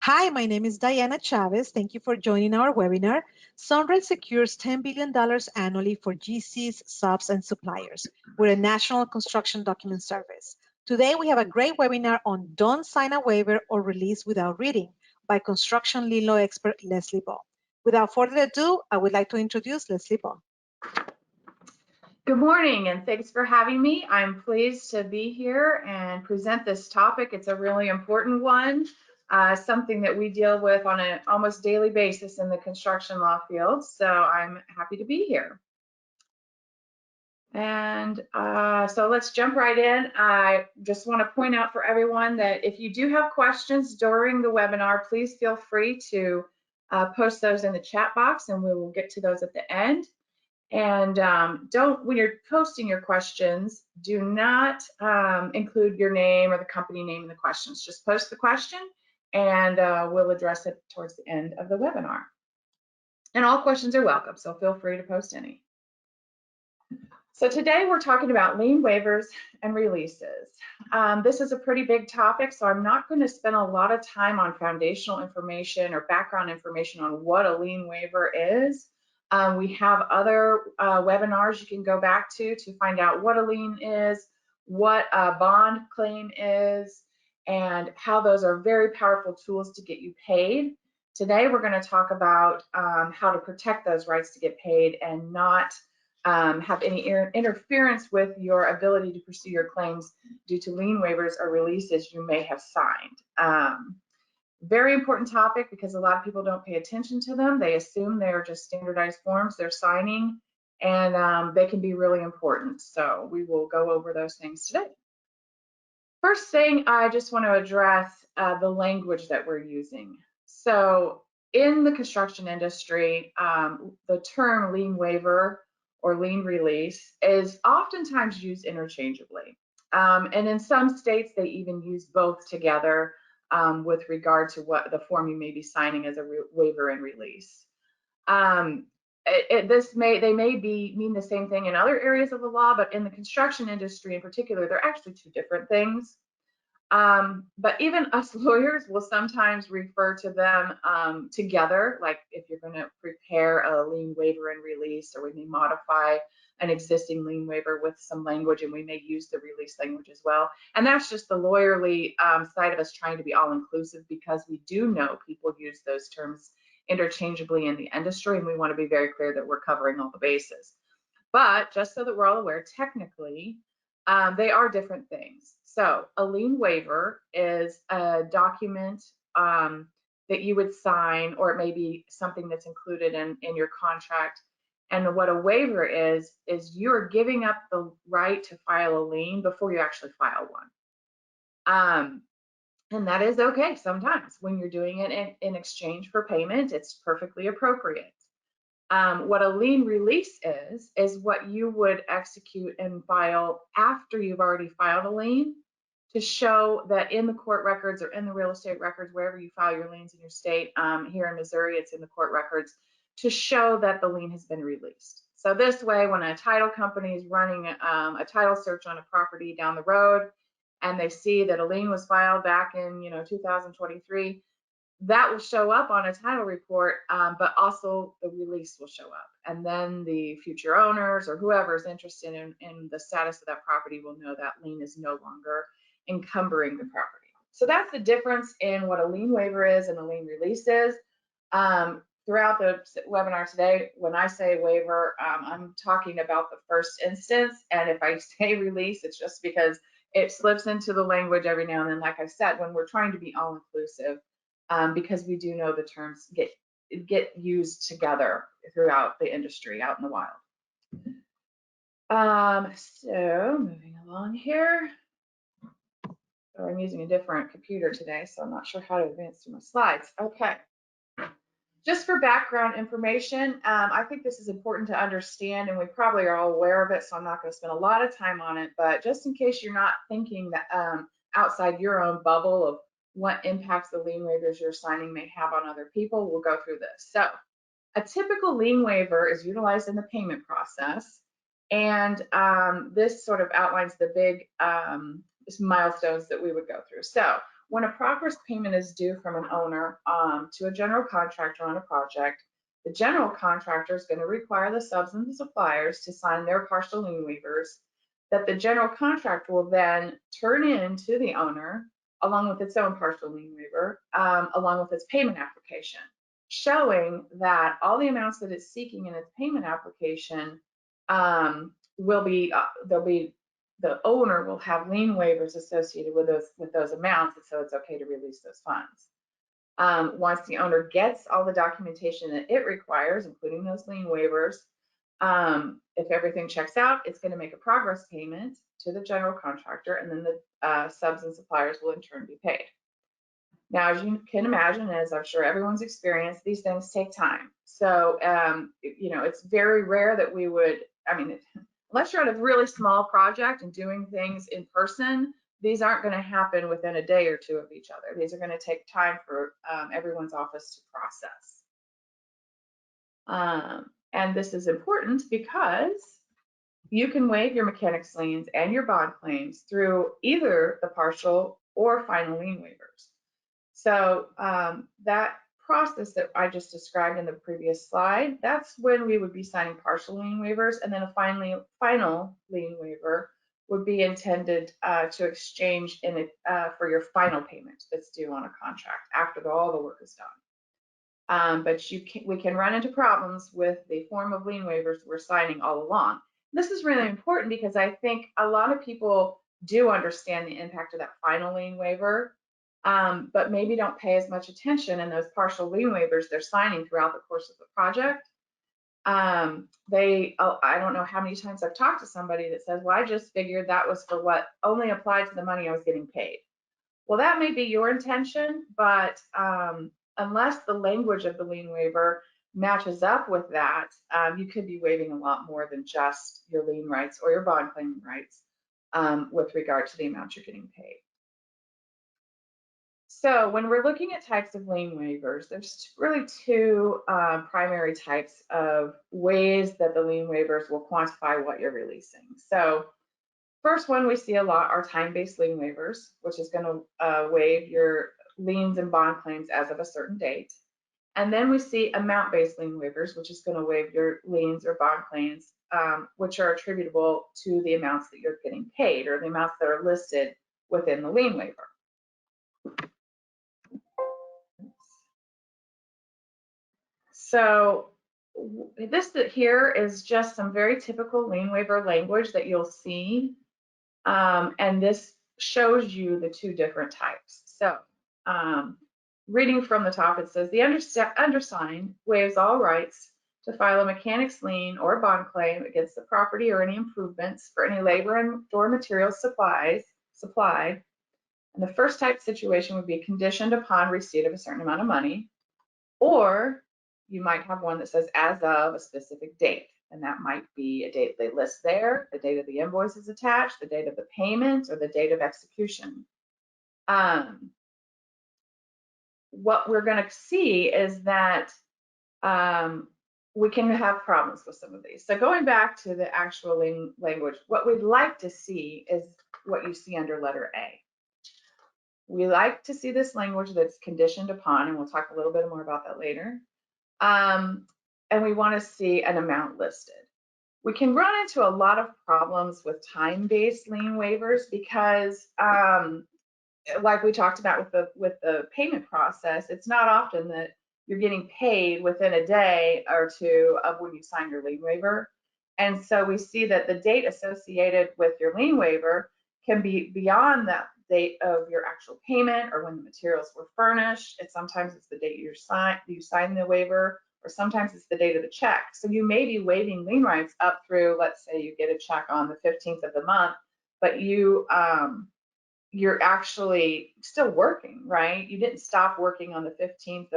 Hi, my name is Diana Chavez. Thank you for joining our webinar. SunRay secures $10 billion annually for GCs, subs, and suppliers. We're a national construction document service. Today, we have a great webinar on Don't Sign a Waiver or Release Without Reading by construction lien law expert Leslie Baugh. Without further ado, I would like to introduce Leslie Baugh. Good morning, and thanks for having me. I'm pleased to be here and present this topic. It's a really important one, something that we deal with on an almost daily basis in the construction law field, so I'm happy to be here. And so let's jump right in. I just want to point out for everyone that if you do have questions during the webinar, please feel free to post those in the chat box, and we will get to those at the end. And when you're posting your questions, do not include your name or the company name in the questions. Just post the question and we'll address it towards the end of the webinar. And all questions are welcome, so feel free to post any. So today we're talking about lien waivers and releases. This is a pretty big topic, so I'm not going to spend a lot of time on foundational information or background information on what a lien waiver is. We have other webinars you can go back to find out what a lien is, what a bond claim is, and how those are very powerful tools to get you paid. Today we're going to talk about how to protect those rights to get paid and not have any interference with your ability to pursue your claims due to lien waivers or releases you may have signed. Very important topic because a lot of people don't pay attention to them. They assume they're just standardized forms they're signing, and they can be really important. So we will go over those things today. First thing, I just want to address the language that we're using. So in the construction industry, the term lien waiver or lien release is oftentimes used interchangeably. And in some states, they even use both together with regard to what the form you may be signing as a waiver and release. They may mean the same thing in other areas of the law, but in the construction industry in particular, they're actually two different things. But even us lawyers will sometimes refer to them together, like if you're going to prepare a lien waiver and release, or we may modify an existing lien waiver with some language, and we may use the release language as well. And that's just the lawyerly side of us trying to be all-inclusive, because we do know people use those terms interchangeably in the industry, and we want to be very clear that we're covering all the bases. But just so that we're all aware, technically, they are different things. So a lien waiver is a document that you would sign, or it may be something that's included in your contract. And what a waiver is you're giving up the right to file a lien before you actually file one. And that is okay sometimes when you're doing it in exchange for payment. It's perfectly appropriate. What a lien release is what you would execute and file after you've already filed a lien, to show that in the court records or in the real estate records, wherever you file your liens in your state, here in Missouri, it's in the court records, to show that the lien has been released. So this way, when a title company is running a title search on a property down the road, and they see that a lien was filed back in 2023, that will show up on a title report, but also the release will show up. And then the future owners or whoever is interested in the status of that property will know that lien is no longer encumbering the property. So that's the difference in what a lien waiver is and a lien release is. Throughout the webinar today, when I say waiver, I'm talking about the first instance. And if I say release, it's just because it slips into the language every now and then, like I said, when we're trying to be all-inclusive. Because we do know the terms get used together throughout the industry out in the wild. So moving along here. So I'm using a different computer today, so I'm not sure how to advance through my slides. Okay. Just for background information, I think this is important to understand, and we probably are all aware of it, so I'm not going to spend a lot of time on it, but just in case you're not thinking that outside your own bubble of what impacts the lien waivers you're signing may have on other people, we'll go through this. So a typical lien waiver is utilized in the payment process, and this sort of outlines the big milestones that we would go through. So when a progress payment is due from an owner to a general contractor on a project, the general contractor is going to require the subs and the suppliers to sign their partial lien waivers that the general contractor will then turn in to the owner along with its own partial lien waiver, along with its payment application, showing that all the amounts that it's seeking in its payment application will be, the owner will have lien waivers associated with those amounts, and so it's okay to release those funds. Once the owner gets all the documentation that it requires, including those lien waivers, if everything checks out, it's going to make a progress payment to the general contractor, and then the subs and suppliers will in turn be paid. Now, as you can imagine, as I'm sure everyone's experienced, these things take time. So, it's very rare that we would, unless you're on a really small project and doing things in person, these aren't going to happen within a day or two of each other. These are going to take time for everyone's office to process. And this is important because you can waive your mechanics liens and your bond claims through either the partial or final lien waivers. So that process that I just described in the previous slide, that's when we would be signing partial lien waivers, and then a final lien waiver would be intended to exchange in it for your final payment that's due on a contract after all the work is done. But we can run into problems with the form of lien waivers we're signing all along. This is really important because I think a lot of people do understand the impact of that final lien waiver, but maybe don't pay as much attention in those partial lien waivers they're signing throughout the course of the project. I don't know how many times I've talked to somebody that says, well, I just figured that was for what only applied to the money I was getting paid. Well, that may be your intention, but unless the language of the lien waiver matches up with that, you could be waiving a lot more than just your lien rights or your bond claiming rights with regard to the amount you're getting paid. So when we're looking at types of lien waivers, there's really two primary types of ways that the lien waivers will quantify what you're releasing. So first one we see a lot are time-based lien waivers, which is going to waive your liens and bond claims as of a certain date. And then we see amount-based lien waivers, which is going to waive your liens or bond claims, which are attributable to the amounts that you're getting paid or the amounts that are listed within the lien waiver. So this here is just some very typical lien waiver language that you'll see. And this shows you the two different types. So reading from the top, it says the undersigned waives all rights to file a mechanics lien or bond claim against the property or any improvements for any labor and or materials supplied. And the first type situation would be conditioned upon receipt of a certain amount of money, or you might have one that says as of a specific date, and that might be a date they list there, the date of the invoice is attached, the date of the payment, or the date of execution. What we're going to see is that we can have problems with some of these. So going back to the actual language, what we'd like to see is what you see under letter A. We like to see this language that's conditioned upon, and we'll talk a little bit more about that later. And we want to see an amount listed. We can run into a lot of problems with time-based lien waivers because, like we talked about with the payment process, it's not often that you're getting paid within a day or two of when you sign your lien waiver. And so we see that the date associated with your lien waiver can be beyond that date of your actual payment or when the materials were furnished. Sometimes it's the date you sign the waiver, or sometimes it's the date of the check. So you may be waiving lien rights up through, let's say you get a check on the 15th of the month, but you're actually still working, right? You didn't stop working on the 15th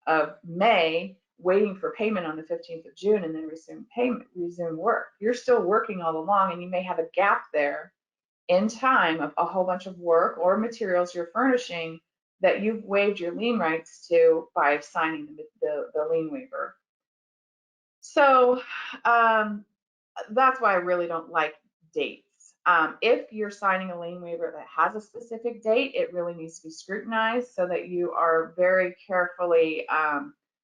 of May, waiting for payment on the 15th of June and then resume work. You're still working all along, and you may have a gap there in time of a whole bunch of work or materials you're furnishing that you've waived your lien rights to by signing the lien waiver. So that's why I really don't like dates If you're signing a lien waiver that has a specific date, it really needs to be scrutinized so that you are very carefully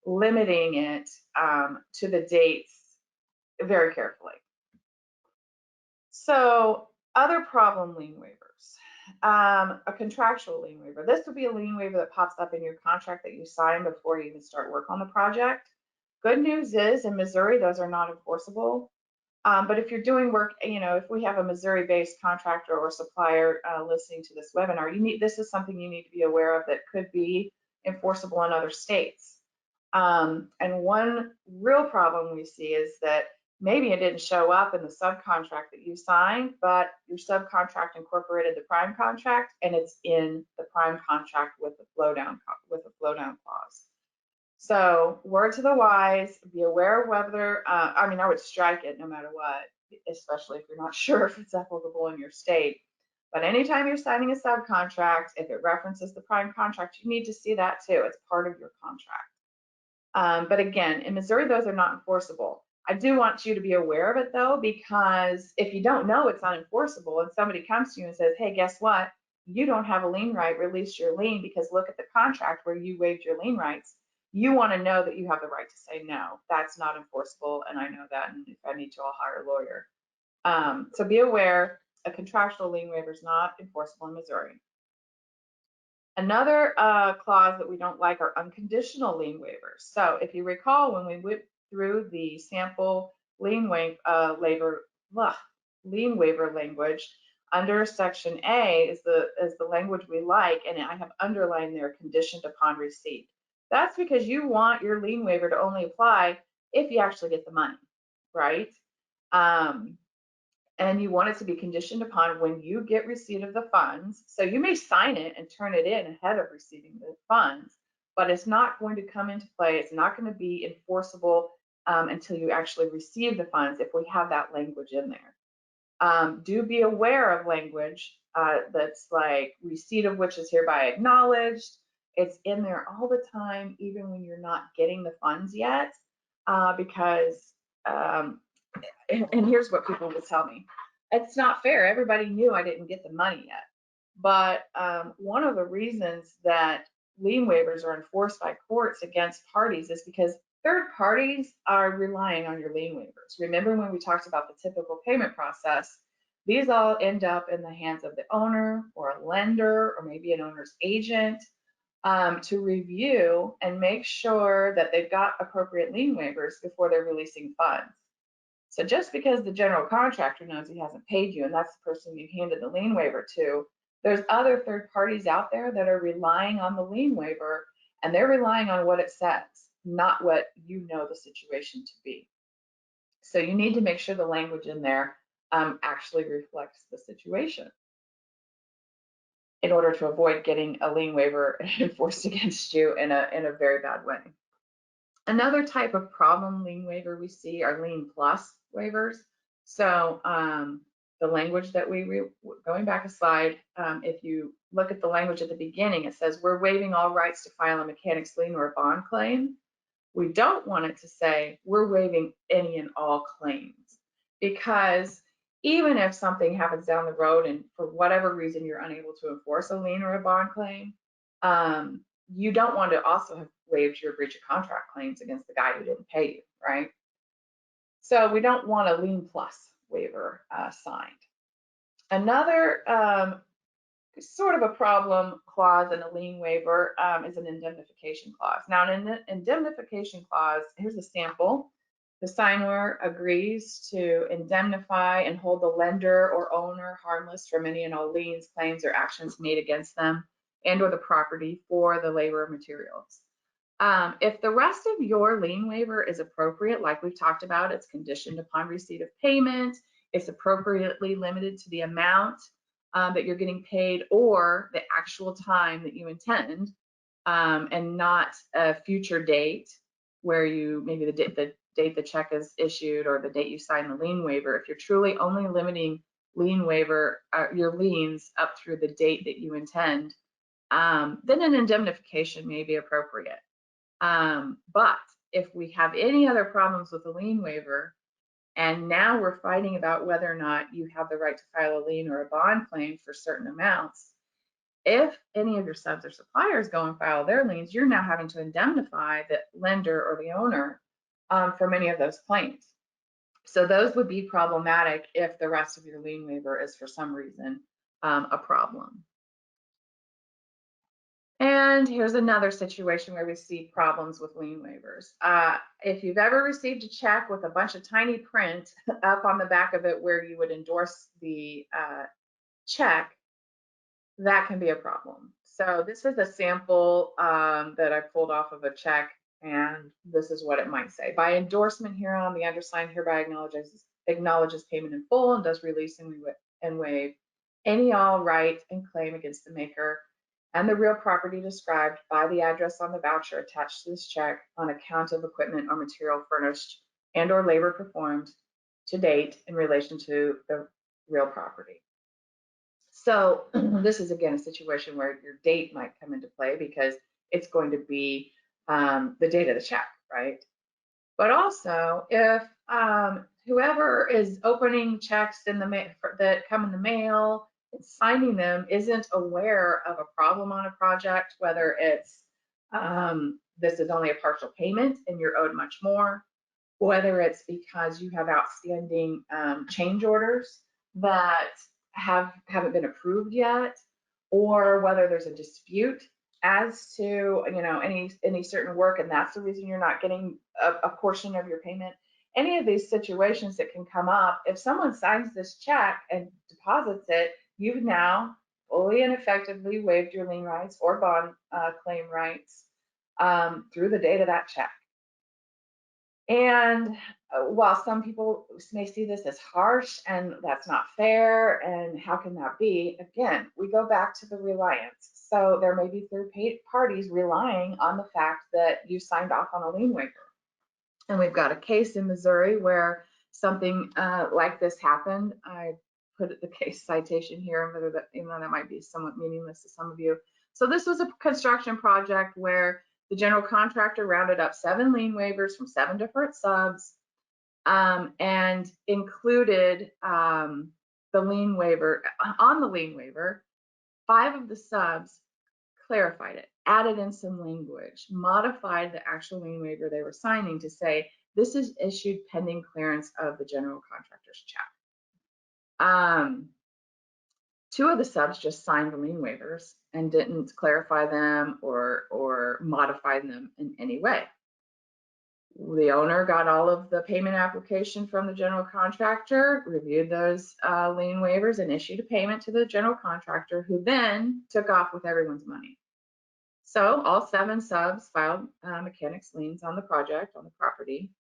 limiting it to the dates very carefully. So other problem lien waivers. A contractual lien waiver. This would be a lien waiver that pops up in your contract that you sign before you even start work on the project. Good news is in Missouri, those are not enforceable. But if you're doing work, if we have a Missouri-based contractor or supplier listening to this webinar, this is something you need to be aware of that could be enforceable in other states. And one real problem we see is that maybe it didn't show up in the subcontract that you signed, but your subcontract incorporated the prime contract, and it's in the prime contract with the flow down clause. So word to the wise, be aware of whether, I would strike it no matter what, especially if you're not sure if it's applicable in your state. But anytime you're signing a subcontract, if it references the prime contract, you need to see that too. It's part of your contract. But again, in Missouri, those are not enforceable. I do want you to be aware of it though, because if you don't know it's unenforceable and somebody comes to you and says, hey, guess what? You don't have a lien right, release your lien because look at the contract where you waived your lien rights. You want to know that you have the right to say no, that's not enforceable, and I know that, and if I need to, I'll hire a lawyer. So be aware, a contractual lien waiver is not enforceable in Missouri. Another clause that we don't like are unconditional lien waivers. So if you recall, when we went through the sample lien waiver language, under Section A is the language we like, and I have underlined there, conditioned upon receipt. That's because you want your lien waiver to only apply if you actually get the money, right? And you want it to be conditioned upon when you get receipt of the funds. So you may sign it and turn it in ahead of receiving the funds, but it's not going to come into play. It's not going to be enforceable until you actually receive the funds if we have that language in there. Do be aware of language that's like receipt of which is hereby acknowledged. It's in there all the time, even when you're not getting the funds yet, because, and here's what people will tell me. It's not fair. Everybody knew I didn't get the money yet. But one of the reasons that lien waivers are enforced by courts against parties is because third parties are relying on your lien waivers. Remember when we talked about the typical payment process, these all end up in the hands of the owner or a lender or maybe an owner's agent to review and make sure that they've got appropriate lien waivers before they're releasing funds. So just because the general contractor knows he hasn't paid you and that's the person you handed the lien waiver to, there's other third parties out there that are relying on the lien waiver, and they're relying on what it says, not what you know the situation to be. So you need to make sure the language in there actually reflects the situation in order to avoid getting a lien waiver enforced against you in a very bad way. Another type of problem lien waiver we see are lien plus waivers. So the language that going back a slide, if you look at the language at the beginning, it says we're waiving all rights to file a mechanics lien or a bond claim. We don't want it to say we're waiving any and all claims, because even if something happens down the road and for whatever reason you're unable to enforce a lien or a bond claim, you don't want to also have waived your breach of contract claims against the guy who didn't pay you, right? So we don't want a lien plus waiver signed. Another sort of a problem clause in a lien waiver is an indemnification clause. Now, an indemnification clause, here's a sample. The signer agrees to indemnify and hold the lender or owner harmless from any and all liens, claims, or actions made against them and or the property for the labor or materials. If the rest of your lien waiver is appropriate, like we've talked about, it's conditioned upon receipt of payment, it's appropriately limited to the amount that you're getting paid or the actual time that you intend, and not a future date where you maybe the date the check is issued or the date you sign the lien waiver. If you're truly only limiting lien waiver, your liens up through the date that you intend, then an indemnification may be appropriate. But if we have any other problems with the lien waiver, And now we're fighting about whether or not you have the right to file a lien or a bond claim for certain amounts. If any of your subs or suppliers go and file their liens, you're now having to indemnify the lender or the owner for many of those claims. So those would be problematic if the rest of your lien waiver is for some reason a problem. And here's another situation where we see problems with lien waivers. If you've ever received a check with a bunch of tiny print up on the back of it where you would endorse the check, that can be a problem. So this is a sample that I pulled off of a check, and this is what it might say. By endorsement hereon, the undersigned hereby acknowledges payment in full and does release and waive any all right and claim against the maker and the real property described by the address on the voucher attached to this check on account of equipment or material furnished and or labor performed to date in relation to the real property. So this is again a situation where your date might come into play because it's going to be the date of the check, right? But also if whoever is opening checks in the that come in the mail and signing them isn't aware of a problem on a project, whether it's this is only a partial payment and you're owed much more, whether it's because you have outstanding change orders that haven't been approved yet, or whether there's a dispute as to any certain work and that's the reason you're not getting a portion of your payment. Any of these situations that can come up, if someone signs this check and deposits it, you've now fully and effectively waived your lien rights or bond claim rights through the date of that check. And while some people may see this as harsh and that's not fair, and how can that be? Again, we go back to the reliance. So there may be third parties relying on the fact that you signed off on a lien waiver. And we've got a case in Missouri where something like this happened. I put the case citation here, even though that might be somewhat meaningless to some of you. So this was a construction project where the general contractor rounded up 7 lien waivers from 7 different subs and included the lien waiver. On the lien waiver, 5 of the subs clarified it, added in some language, modified the actual lien waiver they were signing to say, this is issued pending clearance of the general contractor's check. 2 of the subs just signed the lien waivers and didn't clarify them or modify them in any way. The owner got all of the payment application from the general contractor, reviewed those lien waivers and issued a payment to the general contractor, who then took off with everyone's money. So all 7 subs filed mechanics liens on the project, on the property.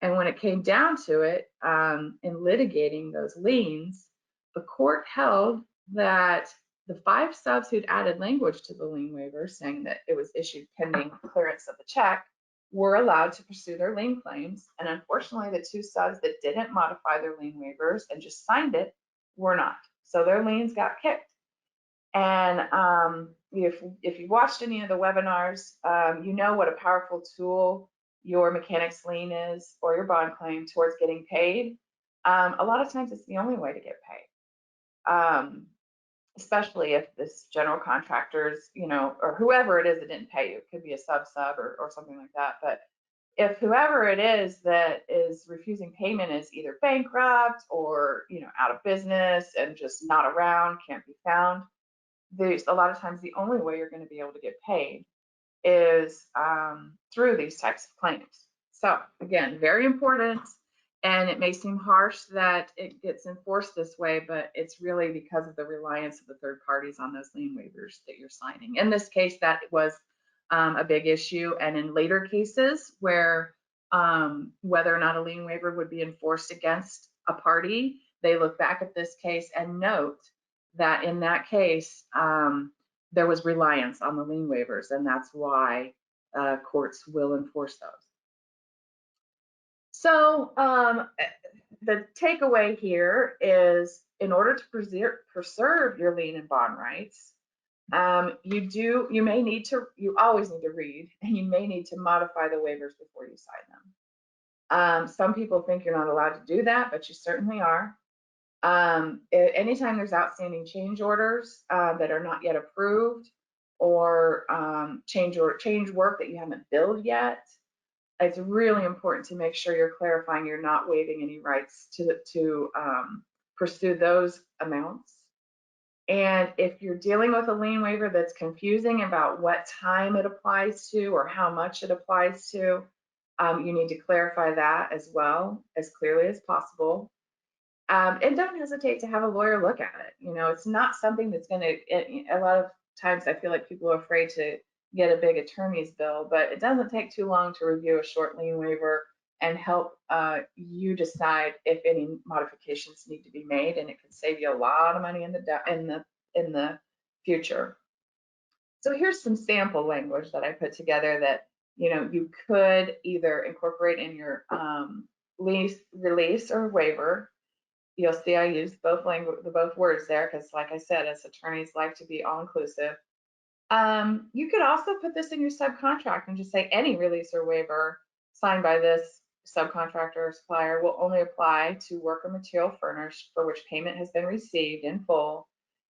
And when it came down to it, in litigating those liens, the court held that the 5 subs who'd added language to the lien waiver saying that it was issued pending clearance of the check were allowed to pursue their lien claims. And unfortunately, the 2 subs that didn't modify their lien waivers and just signed it were not. So their liens got kicked. And if you watched any of the webinars, you know what a powerful tool your mechanics lien is, or your bond claim, towards getting paid. A lot of times it's the only way to get paid, especially if this general contractors, or whoever it is that didn't pay you. It could be a sub or something like that. But if whoever it is that is refusing payment is either bankrupt or out of business and just not around, can't be found, there's a lot of times the only way you're going to be able to get paid is through these types of claims. So again, very important, and it may seem harsh that it gets enforced this way, but it's really because of the reliance of the third parties on those lien waivers that you're signing. In this case, that was a big issue, and in later cases where whether or not a lien waiver would be enforced against a party, they look back at this case and note that in that case, there was reliance on the lien waivers, and that's why courts will enforce those. So the takeaway here is, in order to preserve your lien and bond rights, you always need to read, and you may need to modify the waivers before you sign them. Some people think you're not allowed to do that, but you certainly are. Anytime there's outstanding change orders that are not yet approved, or change work that you haven't billed yet, it's really important to make sure you're clarifying you're not waiving any rights to pursue those amounts. And if you're dealing with a lien waiver that's confusing about what time it applies to or how much it applies to, you need to clarify that as well, as clearly as possible. And don't hesitate to have a lawyer look at it. You know, it's not something that's going to, a lot of times I feel like people are afraid to get a big attorney's bill, but it doesn't take too long to review a short lien waiver and help you decide if any modifications need to be made, and it can save you a lot of money in the future. So here's some sample language that I put together that you could either incorporate in your lease release or waiver. You'll see I use both words there because, like I said, as attorneys like to be all inclusive. You could also put this in your subcontract and just say any release or waiver signed by this subcontractor or supplier will only apply to work or material furnished for which payment has been received in full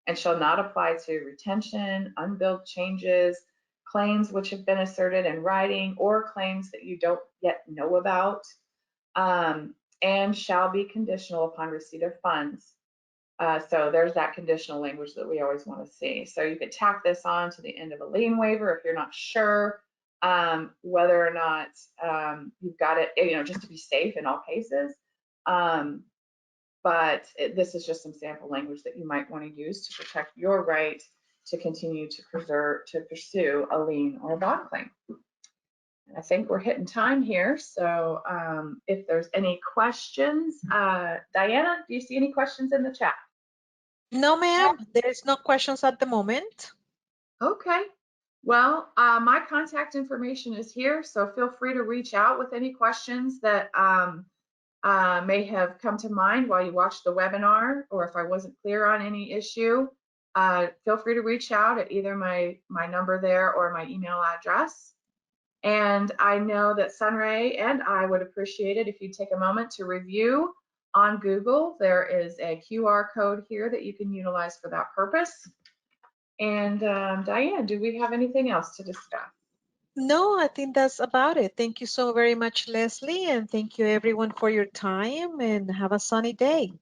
and shall not apply to retention, unbilled changes, claims which have been asserted in writing, or claims that you don't yet know about, and shall be conditional upon receipt of funds. So there's that conditional language that we always want to see. So you could tack this on to the end of a lien waiver if you're not sure whether or not you've got it, just to be safe in all cases. But this is just some sample language that you might want to use to protect your right to continue to pursue a lien or a bond claim. I think we're hitting time here, so if there's any questions, Diana, do you see any questions in the chat? No, ma'am, there's no questions at the moment. Okay. Well, my contact information is here, so feel free to reach out with any questions that may have come to mind while you watched the webinar, or if I wasn't clear on any issue, feel free to reach out at either my number there or my email address. And I know that SunRay and I would appreciate it if you take a moment to review on Google. There is a QR code here that you can utilize for that purpose. And Diane, do we have anything else to discuss? No, I think that's about it. Thank you so very much, Leslie, and thank you everyone for your time, and have a sunny day.